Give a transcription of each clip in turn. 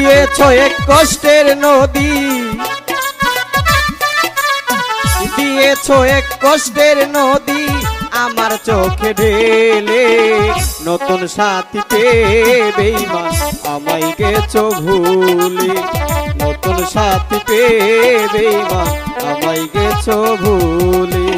দিয়েছ এক কষ্টের নদী, দিয়েছ এক কষ্টের নদী আমার চোখে ঢেলে। নতুন সাথী পেয়ে বেঈমান আমায় গেছো ভুলে, নতুন সাথী পেয়ে বেঈমান আমায় গেছো ভুলে।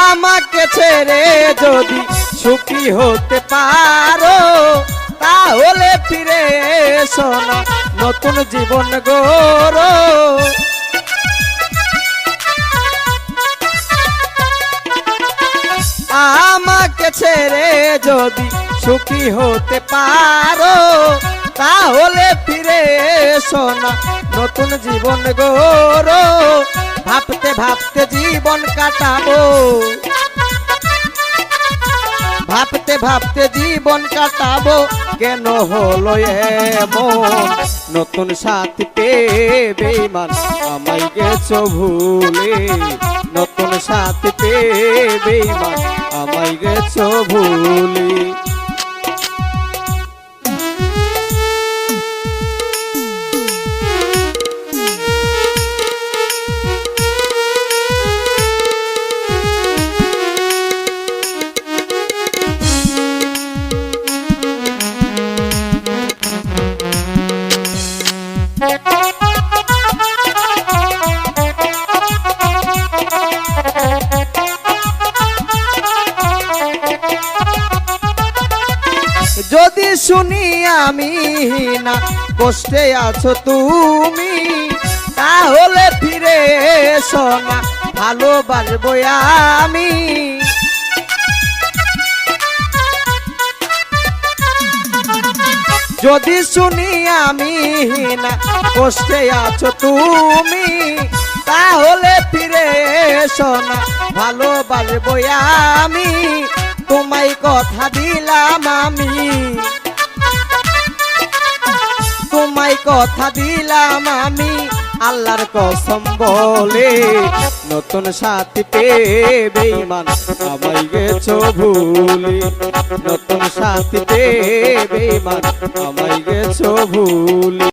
আমাকে ছেড়ে যদি সুখী হতে পারো তাহলে ফিরে এসো না, নতুন জীবন গড়ো। আমাকে ছেড়ে যদি সুখী হতে পারো তাহলে ফিরে এসো না, নতুন জীবন গড়ো। ভাবতে ভাবতে জীবন কাটাবো, ভাবতে ভাবতে জীবন কাটাবো, কেন হলো এমন? নতুন সাথী পেয়ে বেঈমান আমায় গেছো ভুলে, নতুন সাথী পেয়ে বেঈমান আমায় গেছো ভুলে। যদি শুনি আমি না কষ্টে আছো তুমি তাহলে ফিরে এসো না, ভালোবাসবো আমি। যদি শুনি আমি না কষ্টে আছো তুমি তাহলে ফিরে এসো না, ভালোবাসবো আমি। তোমায় কথা দিলাম আমি, তোমায় কথা দিলাম আমি আল্লাহর কসম বলে। নতুন সাথী পেয়ে বেঈমান আমায় গেছো ভুলে, নতুন সাথী পেয়ে বেঈমান আমায় গেছো ভুলে।